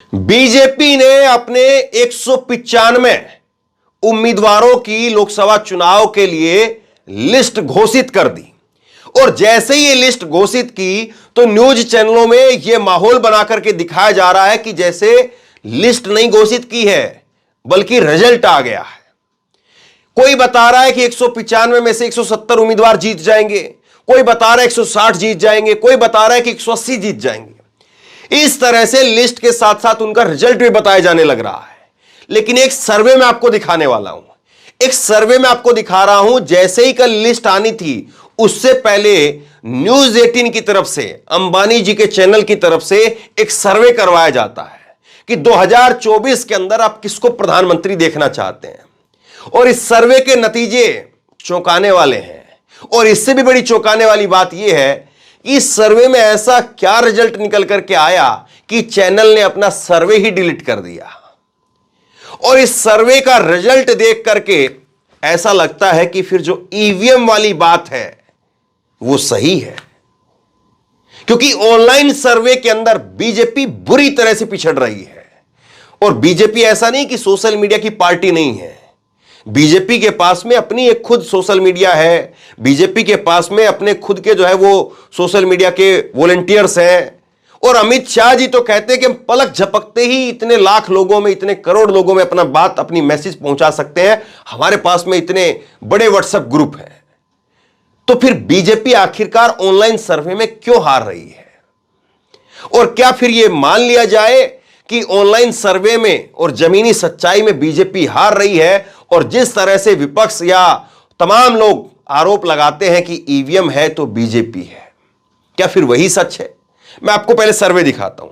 BJP ने अपने 195 उम्मीदवारों की लोकसभा चुनाव के लिए लिस्ट घोषित कर दी और जैसे ही ये लिस्ट घोषित की तो न्यूज चैनलों में यह माहौल बनाकर के दिखाया जा रहा है कि जैसे लिस्ट नहीं घोषित की है बल्कि रिजल्ट आ गया है। कोई बता रहा है कि 195 में से 170 उम्मीदवार जीत जाएंगे, कोई बता रहा है 160 जीत जाएंगे, कोई बता रहा है कि 180 जीत जाएंगे। इस तरह से लिस्ट के साथ साथ उनका रिजल्ट भी बताया जाने लग रहा है। लेकिन एक सर्वे में आपको दिखाने वाला हूं, एक सर्वे में आपको दिखा रहा हूं। जैसे ही कल लिस्ट आनी थी उससे पहले न्यूज 18 की तरफ से, अंबानी जी के चैनल की तरफ से एक सर्वे करवाया जाता है कि 2024 के अंदर आप किसको प्रधानमंत्री देखना चाहते हैं। और इस सर्वे के नतीजे चौंकाने वाले हैं। और इससे भी बड़ी चौंकाने वाली बात यह है इस सर्वे में ऐसा क्या रिजल्ट निकल करके आया कि चैनल ने अपना सर्वे ही डिलीट कर दिया। और इस सर्वे का रिजल्ट देख करके ऐसा लगता है कि फिर जो ईवीएम वाली बात है वो सही है, क्योंकि ऑनलाइन सर्वे के अंदर बीजेपी बुरी तरह से पिछड़ रही है। और बीजेपी ऐसा नहीं कि सोशल मीडिया की पार्टी नहीं है, बीजेपी के पास में अपनी एक खुद सोशल मीडिया है, बीजेपी के पास में अपने खुद के जो है वो सोशल मीडिया के वॉलंटियर्स हैं। और अमित शाह जी तो कहते हैं कि हम पलक झपकते ही इतने लाख लोगों में, इतने करोड़ लोगों में अपना बात, अपनी मैसेज पहुंचा सकते हैं, हमारे पास में इतने बड़े व्हाट्सएप ग्रुप हैं। तो फिर बीजेपी आखिरकार ऑनलाइन सर्वे में क्यों हार रही है? और क्या फिर यह मान लिया जाए कि ऑनलाइन सर्वे में और जमीनी सच्चाई में बीजेपी हार रही है? और जिस तरह से विपक्ष या तमाम लोग आरोप लगाते हैं कि ईवीएम है तो बीजेपी है, क्या फिर वही सच है? मैं आपको पहले सर्वे दिखाता हूं।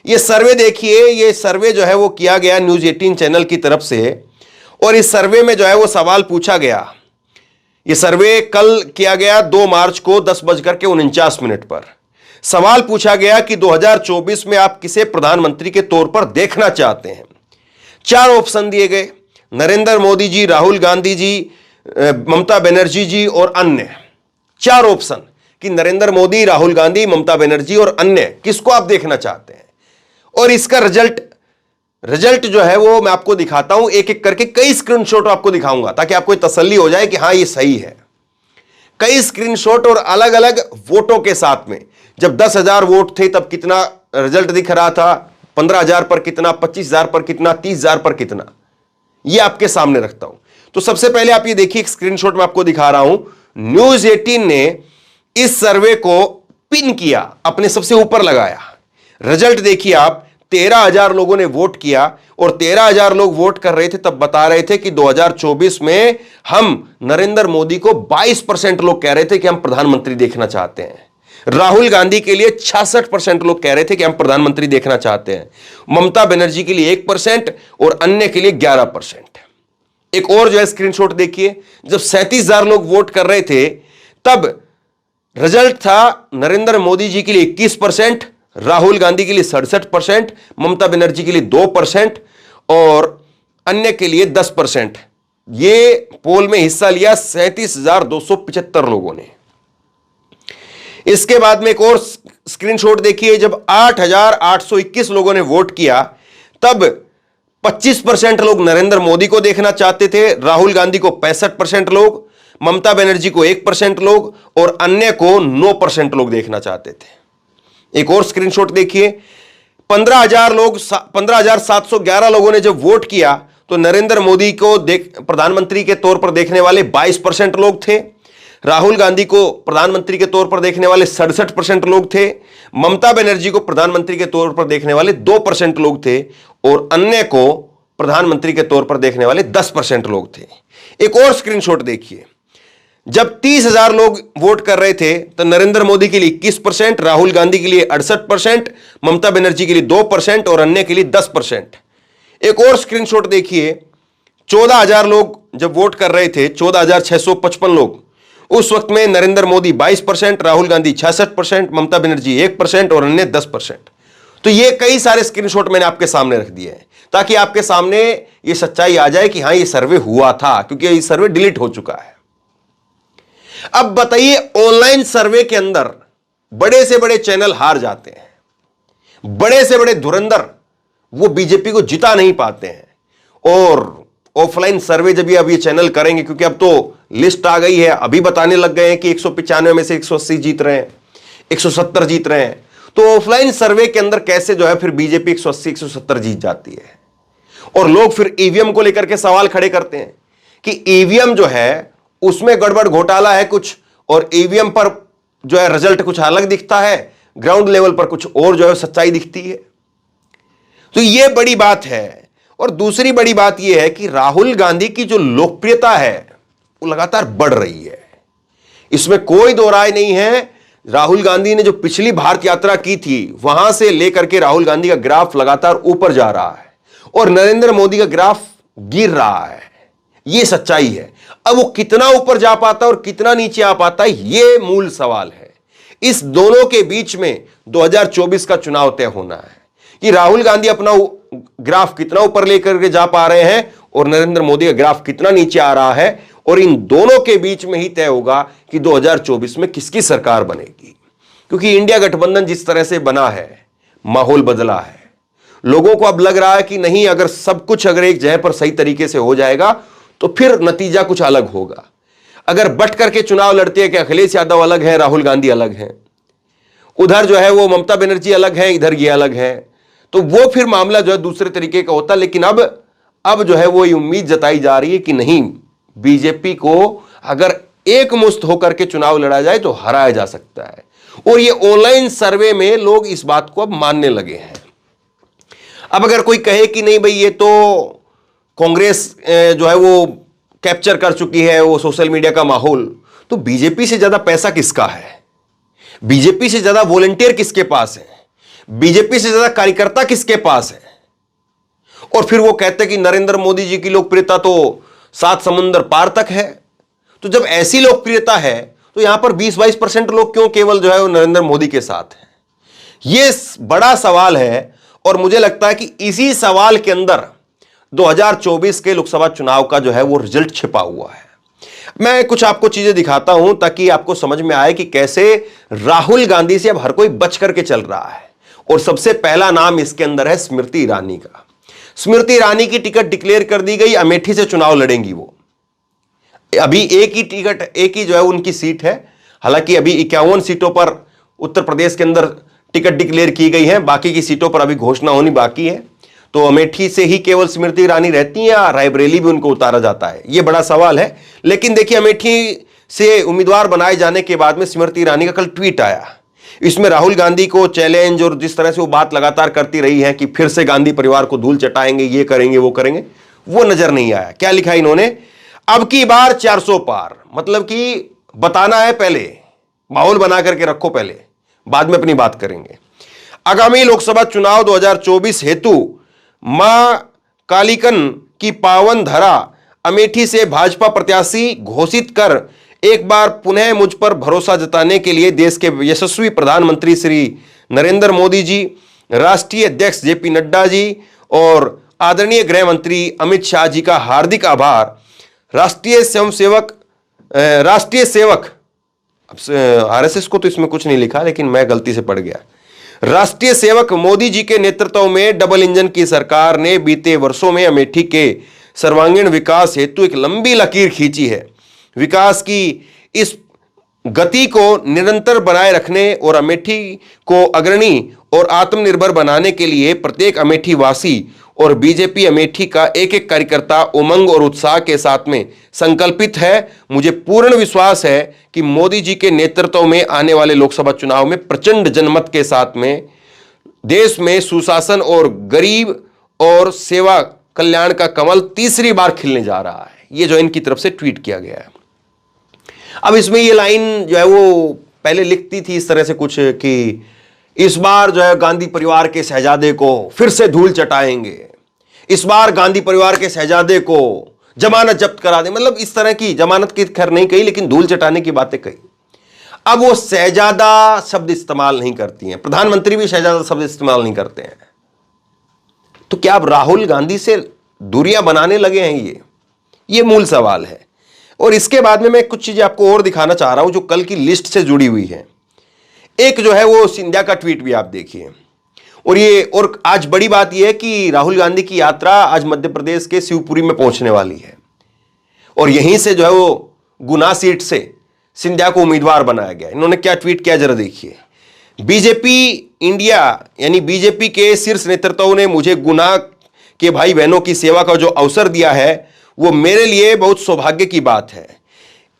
यह सर्वे देखिए, यह सर्वे जो है वो किया गया न्यूज 18 चैनल की तरफ से। और इस सर्वे में जो है वो सवाल पूछा गया। यह सर्वे कल किया गया 2 मार्च को 10:49 पर। सवाल पूछा गया कि 2024 में आप किसे प्रधानमंत्री के तौर पर देखना चाहते हैं। 4 ऑप्शन दिए गए, नरेंद्र मोदी जी, राहुल गांधी जी, ममता बनर्जी जी और अन्य। 4 ऑप्शन कि नरेंद्र मोदी, राहुल गांधी, ममता बनर्जी और अन्य, किसको आप देखना चाहते हैं। और इसका रिजल्ट जो है वो मैं आपको दिखाता हूं एक एक करके। कई स्क्रीनशॉट आपको दिखाऊंगा ताकि आपको तसल्ली हो जाए कि हां ये सही है। कई स्क्रीनशॉट और अलग अलग वोटों के साथ में। जब 10,000 वोट थे तब कितना रिजल्ट दिख रहा था, 15,000 पर कितना, 25,000 पर कितना, 30,000 पर कितना, यह आपके सामने रखता हूं। तो सबसे पहले आप ये देखिए, एक स्क्रीनशॉट में आपको दिखा रहा हूं। न्यूज 18 ने इस सर्वे को पिन किया, अपने सबसे ऊपर लगाया। रिजल्ट देखिए आप, 13,000 लोगों ने वोट किया और 13,000 लोग वोट कर रहे थे तब बता रहे थे कि 2024 में हम नरेंद्र मोदी को 22% लोग कह रहे थे कि हम प्रधानमंत्री देखना चाहते हैं। राहुल गांधी के लिए 66% लोग कह रहे थे कि हम प्रधानमंत्री देखना चाहते हैं। ममता बनर्जी के लिए 1% और अन्य के लिए 11%। एक और जो है स्क्रीनशॉट देखिए, जब 37,000 लोग वोट कर रहे थे तब रिजल्ट था नरेंद्र मोदी जी के लिए 21%, राहुल गांधी के लिए 67%, ममता बनर्जी के लिए 2% और अन्य के लिए 10%। ये पोल में हिस्सा लिया 37,275 लोगों ने। इसके बाद में एक और स्क्रीनशॉट देखिए, जब 8,821 लोगों ने वोट किया तब 25% लोग नरेंद्र मोदी को देखना चाहते थे, राहुल गांधी को 65% लोग, ममता बनर्जी को 1% लोग और अन्य को 9% लोग देखना चाहते थे। एक और स्क्रीनशॉट देखिए, 15,711 लोगों ने जब वोट किया तो नरेंद्र मोदी को प्रधानमंत्री के तौर पर देखने वाले 22% लोग थे, राहुल गांधी को प्रधानमंत्री के तौर पर देखने वाले 67% लोग थे, ममता बनर्जी को प्रधानमंत्री के तौर पर देखने वाले 2% लोग थे और अन्य को प्रधानमंत्री के तौर पर देखने वाले 10% लोग थे। एक और स्क्रीनशॉट देखिए, जब 30,000 लोग वोट कर रहे थे तो नरेंद्र मोदी के लिए 21%, राहुल गांधी के लिए 68%, ममता बनर्जी के लिए 2% और अन्य के लिए 10%। एक और स्क्रीनशॉट देखिए, 14,000 लोग जब वोट कर रहे थे, 14,655 लोग, उस वक्त में नरेंद्र मोदी 22%, राहुल गांधी 66%, ममता बनर्जी 1% और अन्य 10%। तो ये कई सारे स्क्रीनशॉट मैंने आपके सामने रख दिए हैं ताकि आपके सामने ये सच्चाई आ जाए कि हां ये सर्वे हुआ था, क्योंकि ये सर्वे डिलीट हो चुका है। अब बताइए, ऑनलाइन सर्वे के अंदर बड़े से बड़े चैनल हार जाते हैं, बड़े से बड़े धुरंधर वो बीजेपी को जिता नहीं पाते हैं। और ऑफलाइन सर्वे जब ये चैनल करेंगे, क्योंकि अब तो लिस्ट आ गई है, अभी बताने लग गए हैं कि 195 में से 180 जीत रहे हैं, 170 जीत रहे हैं, तो ऑफलाइन सर्वे के अंदर कैसे फिर बीजेपी 180 170 जीत जाती है। और लोग फिर ईवीएम को लेकर के सवाल खड़े करते हैं कि ईवीएम उसमें गड़बड़ घोटाला है कुछ, और ईवीएम पर रिजल्ट कुछ अलग दिखता है, ग्राउंड लेवल पर कुछ और सच्चाई दिखती है। तो यह बड़ी बात है। और दूसरी बड़ी बात यह है कि राहुल गांधी की जो लोकप्रियता है वो लगातार बढ़ रही है, इसमें कोई दो राय नहीं है। राहुल गांधी ने जो पिछली भारत यात्रा की थी, वहां से लेकर के राहुल गांधी का ग्राफ लगातार ऊपर जा रहा है और नरेंद्र मोदी का ग्राफ गिर रहा है। यह सच्चाई है। अब वो कितना ऊपर जा पाता है और कितना नीचे आ पाता है, यह मूल सवाल है। इस दोनों के बीच में 2024 का चुनाव तय होना है कि राहुल गांधी अपना ग्राफ कितना ऊपर लेकर के जा पा रहे हैं और नरेंद्र मोदी का ग्राफ कितना नीचे आ रहा है। और इन दोनों के बीच में ही तय होगा कि 2024 में किसकी सरकार बनेगी। क्योंकि इंडिया गठबंधन जिस तरह से बना है, माहौल बदला है, लोगों को अब लग रहा है कि नहीं, अगर सब कुछ एक जगह पर सही तरीके से हो जाएगा तो फिर नतीजा कुछ अलग होगा। अगर बट करके चुनाव लड़ते हैं कि अखिलेश यादव अलग है, राहुल गांधी अलग है, उधर वो ममता बनर्जी अलग है, इधर ये अलग है, तो वो फिर मामला दूसरे तरीके का होता। लेकिन अब वो ये उम्मीद जताई जा रही है कि नहीं, बीजेपी को अगर एक मुश्त होकर के चुनाव लड़ा जाए तो हराया जा सकता है। और ये ऑनलाइन सर्वे में लोग इस बात को अब मानने लगे हैं। अब अगर कोई कहे कि नहीं भाई, ये तो कांग्रेस वो कैप्चर कर चुकी है वो सोशल मीडिया का माहौल, तो बीजेपी से ज्यादा पैसा किसका है, बीजेपी से ज्यादा वॉलंटियर किसके पास है, बीजेपी से ज्यादा कार्यकर्ता किसके पास है। और फिर वो कहते हैं कि नरेंद्र मोदी जी की लोकप्रियता तो 7 समुंदर पार तक है। तो जब ऐसी लोकप्रियता है तो यहां पर 20-22% लोग क्यों केवल वो नरेंद्र मोदी के साथ हैं। यह बड़ा सवाल है। और मुझे लगता है कि इसी सवाल के अंदर 2024 के लोकसभा चुनाव का वो रिजल्ट छिपा हुआ है। मैं कुछ आपको चीजें दिखाता हूं ताकि आपको समझ में आए कि कैसे राहुल गांधी से अब हर कोई बच करके चल रहा है। और सबसे पहला नाम इसके अंदर है स्मृति ईरानी का। स्मृति ईरानी की टिकट डिक्लेयर कर दी गई, अमेठी से चुनाव लड़ेंगी वो। अभी एक ही टिकट, एक ही उनकी सीट है। हालांकि अभी 51 सीटों पर उत्तर प्रदेश के अंदर टिकट डिक्लेयर की गई है, बाकी की सीटों पर अभी घोषणा होनी बाकी है। तो अमेठी से ही केवल स्मृति ईरानी रहती हैं या रायबरेली भी उनको उतारा जाता है, यह बड़ा सवाल है। लेकिन देखिए, अमेठी से उम्मीदवार बनाए जाने के बाद में स्मृति ईरानी का कल ट्वीट आया। इसमें राहुल गांधी को चैलेंज और जिस तरह से वो बात लगातार करती रही है कि फिर से गांधी परिवार को धूल चटाएंगे, ये करेंगे वो करेंगे, वो नजर नहीं आया। क्या लिखा इन्होंने, अब की बार 400 पार, मतलब कि बताना है पहले, माहौल बना करके रखो पहले, बाद में अपनी बात करेंगे। आगामी लोकसभा चुनाव 2024 हेतु मां कालिकन की पावन धरा अमेठी से भाजपा प्रत्याशी घोषित कर एक बार पुनः मुझ पर भरोसा जताने के लिए देश के यशस्वी प्रधानमंत्री श्री नरेंद्र मोदी जी, राष्ट्रीय अध्यक्ष जेपी नड्डा जी और आदरणीय गृह मंत्री अमित शाह जी का हार्दिक आभार। राष्ट्रीय सेवक आरएसएस को तो इसमें कुछ नहीं लिखा, लेकिन मैं गलती से पढ़ गया। राष्ट्रीय सेवक मोदी जी के नेतृत्व में डबल इंजन की सरकार ने बीते वर्षों में अमेठी के सर्वांगीण विकास हेतु एक लंबी लकीर खींची है। विकास की इस गति को निरंतर बनाए रखने और अमेठी को अग्रणी और आत्मनिर्भर बनाने के लिए प्रत्येक अमेठी वासी और बीजेपी अमेठी का एक एक कार्यकर्ता उमंग और उत्साह के साथ में संकल्पित है। मुझे पूर्ण विश्वास है कि मोदी जी के नेतृत्व में आने वाले लोकसभा चुनाव में प्रचंड जनमत के साथ में देश में सुशासन और गरीब और सेवा कल्याण का कमल तीसरी बार खिलने जा रहा है। ये जो इनकी तरफ से ट्वीट किया गया है। अब इसमें ये लाइन वो पहले लिखती थी इस तरह से कुछ कि इस बार गांधी परिवार के शहजादे को फिर से धूल चटाएंगे, इस बार गांधी परिवार के शहजादे को जमानत जब्त करा दे, मतलब इस तरह की, जमानत की खैर नहीं कही लेकिन धूल चटाने की बातें कही। अब वो शहजादा शब्द इस्तेमाल नहीं करती हैं, प्रधानमंत्री भी शहजादा शब्द इस्तेमाल नहीं करते हैं। तो क्या अब राहुल गांधी से दूरियां बनाने लगे हैं, ये मूल सवाल है। और इसके बाद में मैं कुछ चीजें आपको और दिखाना चाह रहा हूं जो कल की लिस्ट से जुड़ी हुई है। एक वो सिंधिया का ट्वीट भी आप देखिए। और आज बड़ी बात यह है कि राहुल गांधी की यात्रा आज मध्य प्रदेश के शिवपुरी में पहुंचने वाली है और यहीं से जो है वो गुना सीट से सिंधिया को उम्मीदवार बनाया गया। इन्होंने क्या ट्वीट किया जरा देखिए। बीजेपी इंडिया यानी बीजेपी के शीर्ष नेतृत्व ने मुझे गुना के भाई बहनों की सेवा का जो अवसर दिया है वो मेरे लिए बहुत सौभाग्य की बात है।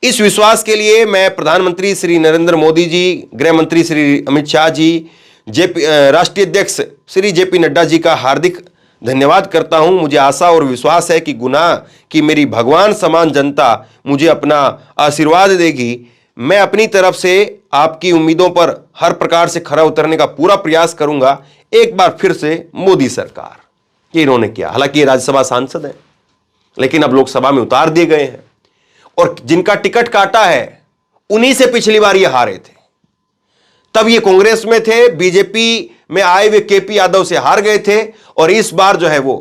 इस विश्वास के लिए मैं प्रधानमंत्री श्री नरेंद्र मोदी जी, गृह मंत्री श्री अमित शाह जी, राष्ट्रीय अध्यक्ष श्री जेपी नड्डा जी का हार्दिक धन्यवाद करता हूं। मुझे आशा और विश्वास है कि गुना की मेरी भगवान समान जनता मुझे अपना आशीर्वाद देगी। मैं अपनी तरफ से आपकी उम्मीदों पर हर प्रकार से खरा उतरने का पूरा प्रयास करूंगा। एक बार फिर से मोदी सरकार, ये इन्होंने किया। हालांकि ये राज्यसभा सांसद है लेकिन अब लोकसभा में उतार दिए गए हैं और जिनका टिकट काटा है उन्हीं से पिछली बार ये हारे थे। तब ये कांग्रेस में थे, बीजेपी में आए हुए केपी यादव से हार गए थे और इस बार जो है वो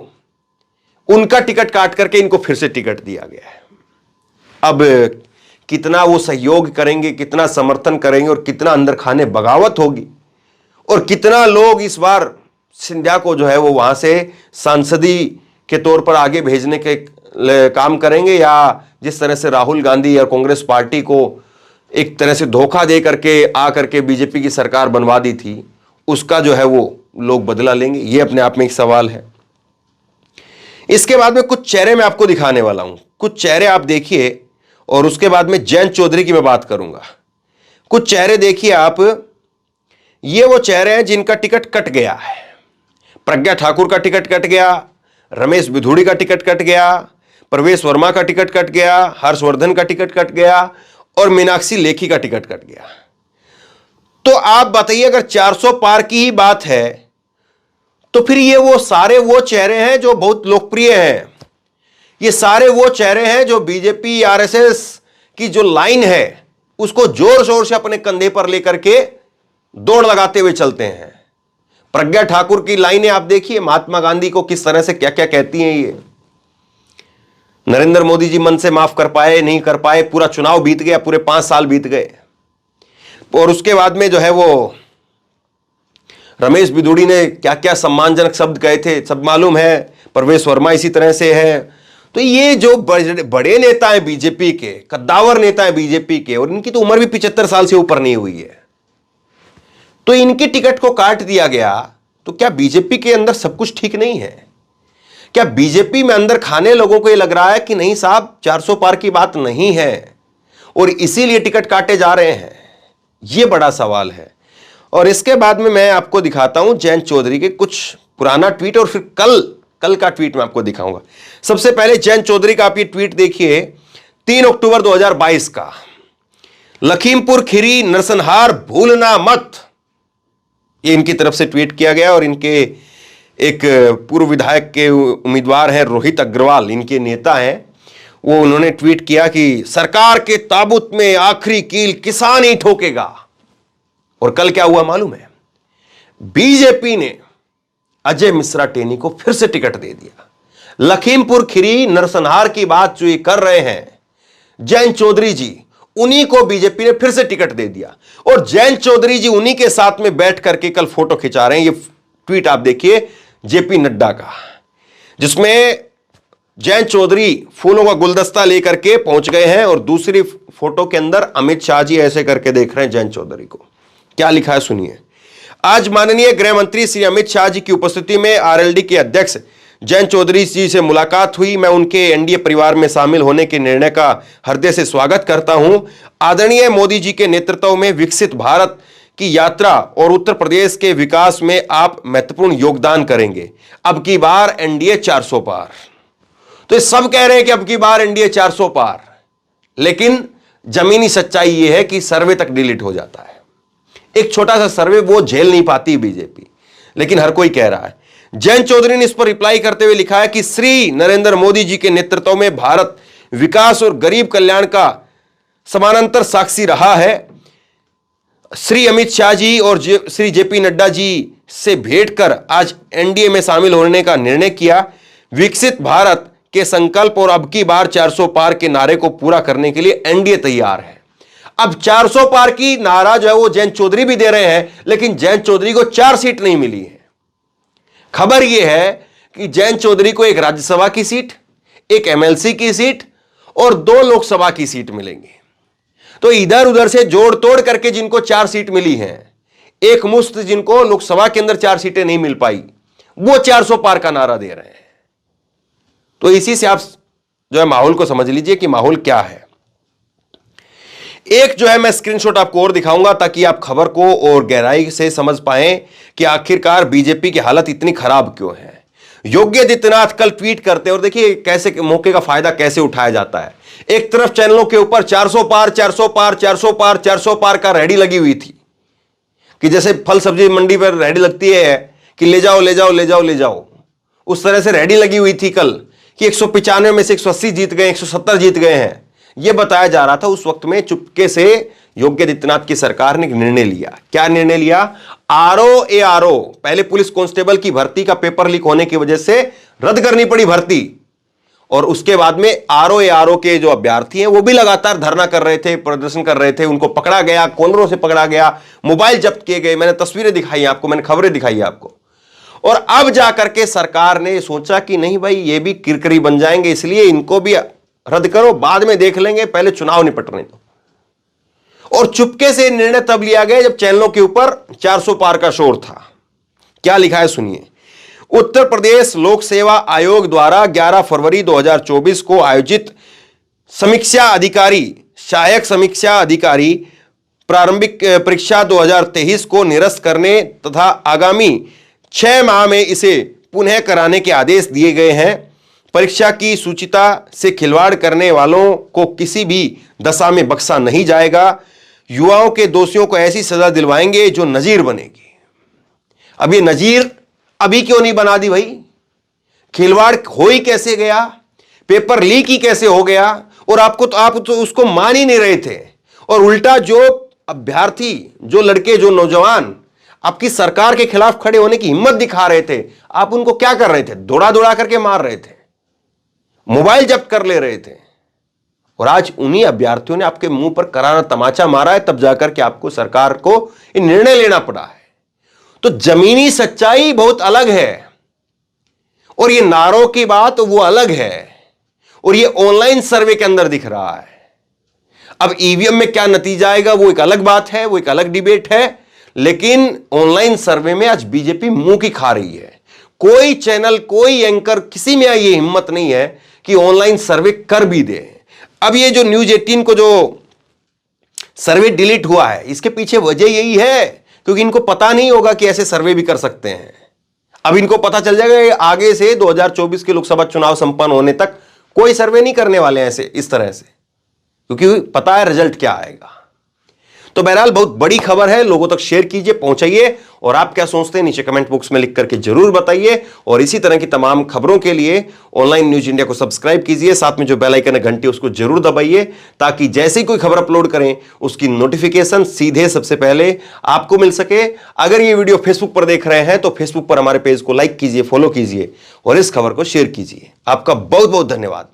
उनका टिकट काट करके इनको फिर से टिकट दिया गया है। अब कितना वो सहयोग करेंगे, कितना समर्थन करेंगे और कितना अंदर खाने बगावत होगी और कितना लोग इस बार सिंधिया को जो है वो वहां से सांसदी के तौर पर आगे भेजने के काम करेंगे या जिस तरह से राहुल गांधी या कांग्रेस पार्टी को एक तरह से धोखा दे करके आकर के बीजेपी की सरकार बनवा दी थी, उसका जो है वो लोग बदला लेंगे, ये अपने आप में एक सवाल है। इसके बाद में कुछ चेहरे मैं आपको दिखाने वाला हूं, कुछ चेहरे आप देखिए और उसके बाद में जयंत चौधरी की मैं बात करूंगा। कुछ चेहरे देखिए आप, ये वो चेहरे हैं जिनका टिकट कट गया है। प्रज्ञा ठाकुर का टिकट कट गया, रमेश बिधूड़ी का टिकट कट गया, प्रवेश वर्मा का टिकट कट गया, हर्षवर्धन का टिकट कट गया और मीनाक्षी लेखी का टिकट कट गया। तो आप बताइए, अगर 400 पार की ही बात है तो फिर ये वो सारे वो चेहरे हैं जो बहुत लोकप्रिय हैं, ये सारे वो चेहरे हैं जो बीजेपी आरएसएस की जो लाइन है उसको जोर शोर से अपने कंधे पर लेकर के दौड़ लगाते हुए चलते हैं। प्रज्ञा ठाकुर की लाइनें आप देखिए, महात्मा गांधी को किस तरह से क्या क्या कहती हैं। ये नरेंद्र मोदी जी मन से माफ कर पाए नहीं कर पाए, पूरा चुनाव बीत गया, पूरे 5 साल बीत गए और उसके बाद में जो है वो रमेश बिधूड़ी ने क्या क्या सम्मानजनक शब्द कहे थे सब मालूम है। प्रवेश वर्मा इसी तरह से है। तो ये जो बड़े नेता हैं बीजेपी के, कद्दावर नेता हैं बीजेपी के, और इनकी तो उम्र भी 75 साल से ऊपर नहीं हुई है, तो इनकी टिकट को काट दिया गया। तो क्या बीजेपी के अंदर सब कुछ ठीक नहीं है? क्या बीजेपी में अंदर खाने लोगों को यह लग रहा है कि नहीं साहब 400 पार की बात नहीं है और इसीलिए टिकट काटे जा रहे हैं? यह बड़ा सवाल है। और इसके बाद में मैं आपको दिखाता हूं जयंत चौधरी के कुछ पुराना ट्वीट और फिर कल का ट्वीट मैं आपको दिखाऊंगा। सबसे पहले जयंत चौधरी का आप ये ट्वीट देखिए, 3 अक्टूबर 2022 का। लखीमपुर खीरी नरसंहार भूलना मत, ये इनकी तरफ से ट्वीट किया गया और इनके एक पूर्व विधायक के उम्मीदवार हैं रोहित अग्रवाल, इनके नेता हैं, वो उन्होंने ट्वीट किया कि सरकार के ताबूत में आखिरी कील किसान ही ठोकेगा। और कल क्या हुआ मालूम है? बीजेपी ने अजय मिश्रा टेनी को फिर से टिकट दे दिया। लखीमपुर खीरी नरसंहार की बात जो ये कर रहे हैं जयंत चौधरी जी, उन्हीं को बीजेपी ने फिर से टिकट दे दिया और जयंत चौधरी जी उन्हीं के साथ में बैठ करके कल फोटो खिंचा रहे हैं। ये ट्वीट आप देखिए जेपी नड्डा का, जिसमें जयंत चौधरी फूलों का गुलदस्ता लेकर के पहुंच गए हैं और दूसरी फोटो के अंदर अमित शाह जी ऐसे करके देख रहे हैं जयंत चौधरी को। क्या लिखा है सुनिए। आज माननीय गृह मंत्री श्री अमित शाह जी की उपस्थिति में आरएलडी के अध्यक्ष जयंत चौधरी जी से मुलाकात हुई। मैं उनके एनडीए परिवार में शामिल होने के निर्णय का हृदय से स्वागत करता हूं। आदरणीय मोदी जी के नेतृत्व में विकसित भारत की यात्रा और उत्तर प्रदेश के विकास में आप महत्वपूर्ण योगदान करेंगे। अब की बार एनडीए 400 पार। तो ये सब कह रहे हैं कि अब की बार एनडीए 400 पार, लेकिन जमीनी सच्चाई यह है कि सर्वे तक डिलीट हो जाता है। एक छोटा सा सर्वे वो झेल नहीं पाती बीजेपी, लेकिन हर कोई कह रहा है। जयंत चौधरी ने इस पर रिप्लाई करते हुए लिखा है कि श्री नरेंद्र मोदी जी के नेतृत्व में भारत विकास और गरीब कल्याण का समानांतर साक्षी रहा है। श्री अमित शाह जी और श्री जेपी नड्डा जी से भेंट कर आज एनडीए में शामिल होने का निर्णय किया। विकसित भारत के संकल्प और अब की बार 400 पार के नारे को पूरा करने के लिए एनडीए तैयार है। अब 400 पार की नारा जो है वो जयंत चौधरी भी दे रहे हैं, लेकिन जयंत चौधरी को 4 सीट नहीं मिली है। खबर यह है कि जयंत चौधरी को एक राज्यसभा की सीट, एक एमएलसी की सीट और 2 लोकसभा की सीट मिलेंगी। तो इधर उधर से जोड़ तोड़ करके जिनको 4 सीट मिली हैं, एक मुश्त जिनको लोकसभा के अंदर 4 सीटें नहीं मिल पाई, वो 400 पार का नारा दे रहे हैं। तो इसी से आप जो है माहौल को समझ लीजिए कि माहौल क्या है। एक जो है मैं स्क्रीनशॉट आपको और दिखाऊंगा ताकि आप खबर को और गहराई से समझ पाएं कि आखिरकार बीजेपी की हालत इतनी खराब क्यों है। योगी आदित्यनाथ कल ट्वीट करते हैं और देखिए कैसे मौके का फायदा कैसे उठाया जाता है। एक तरफ चैनलों के ऊपर 400 पार 400 पार 400 पार 400 पार का रेडी लगी हुई थी कि जैसे फल सब्जी मंडी पर रेडी लगती है कि ले जाओ ले जाओ ले जाओ ले जाओ, उस तरह से रेडी लगी हुई थी कल कि 195 में से 180 जीत गए, 170 जीत गए हैं। यह बताया जा रहा था। उस वक्त में चुपके से योगी आदित्यनाथ की सरकार ने एक निर्णय लिया। क्या निर्णय लिया? आरओ, पहले पुलिस कांस्टेबल की भर्ती का पेपर लीक होने की वजह से रद्द करनी पड़ी भर्ती, और उसके बाद में आरओ के जो अभ्यर्थी हैं वो भी लगातार धरना कर रहे थे, प्रदर्शन कर रहे थे। उनको पकड़ा गया, कॉलरों से पकड़ा गया, मोबाइल जब्त किए गए। मैंने तस्वीरें दिखाई आपको, मैंने खबरें दिखाई आपको। और अब जाकर के सरकार ने सोचा कि नहीं भाई ये भी किरकिरी बन जाएंगे, इसलिए इनको भी रद्द करो, बाद में देख लेंगे, पहले चुनाव निपटने दो। और चुपके से निर्णय तब लिया गया जब चैनलों के ऊपर 400 पार का शोर था। क्या लिखा है सुनिए। उत्तर प्रदेश लोक सेवा आयोग द्वारा 11 फरवरी 2024 को आयोजित समीक्षा अधिकारी, सहायक समीक्षा अधिकारी प्रारंभिक परीक्षा 2023 को निरस्त करने तथा आगामी 6 माह में इसे पुनः कराने के आदेश दिए गए हैं। परीक्षा की शुचिता से खिलवाड़ करने वालों को किसी भी दशा में बख्शा नहीं जाएगा। युवाओं के दोषियों को ऐसी सजा दिलवाएंगे जो नजीर बनेगी। अब ये नजीर अभी क्यों नहीं बना दी भाई? खिलवाड़ हो ही कैसे गया, पेपर लीक ही कैसे हो गया, और आप तो उसको मान ही नहीं रहे थे। और उल्टा जो अभ्यर्थी, जो लड़के, जो नौजवान आपकी सरकार के खिलाफ खड़े होने की हिम्मत दिखा रहे थे, आप उनको क्या कर रहे थे? दौड़ा दौड़ा करके मार रहे थे, मोबाइल जब्त कर ले रहे थे। और आज उन्हीं अभ्यर्थियों ने आपके मुंह पर करारा तमाचा मारा है, तब जाकर के आपको सरकार को ये निर्णय लेना पड़ा है। तो जमीनी सच्चाई बहुत अलग है, और ये नारों की बात वो अलग है, और ये ऑनलाइन सर्वे के अंदर दिख रहा है। अब ईवीएम में क्या नतीजा आएगा वो एक अलग बात है, वो एक अलग डिबेट है। लेकिन ऑनलाइन सर्वे में आज बीजेपी मुंह की खा रही है। कोई चैनल, कोई एंकर, किसी में ये हिम्मत नहीं है कि ऑनलाइन सर्वे कर भी दे। अब ये जो न्यूज 18 को जो सर्वे डिलीट हुआ है, इसके पीछे वजह यही है क्योंकि इनको पता नहीं होगा कि ऐसे सर्वे भी कर सकते हैं। अब इनको पता चल जाएगा कि आगे से 2024 के लोकसभा चुनाव संपन्न होने तक कोई सर्वे नहीं करने वाले हैं ऐसे, इस तरह से, क्योंकि पता है रिजल्ट क्या आएगा। तो बहरहाल बहुत बड़ी खबर है, लोगों तक शेयर कीजिए, पहुंचाइए, और आप क्या सोचते हैं नीचे कमेंट बॉक्स में लिख करके जरूर बताइए। और इसी तरह की तमाम खबरों के लिए ऑनलाइन न्यूज इंडिया को सब्सक्राइब कीजिए, साथ में जो बेल आइकन है घंटी उसको जरूर दबाइए, ताकि जैसे ही कोई खबर अपलोड करें उसकी नोटिफिकेशन सीधे सबसे पहले आपको मिल सके। अगर ये वीडियो फेसबुक पर देख रहे हैं तो फेसबुक पर हमारे पेज को लाइक कीजिए, फॉलो कीजिए और इस खबर को शेयर कीजिए। आपका बहुत बहुत धन्यवाद।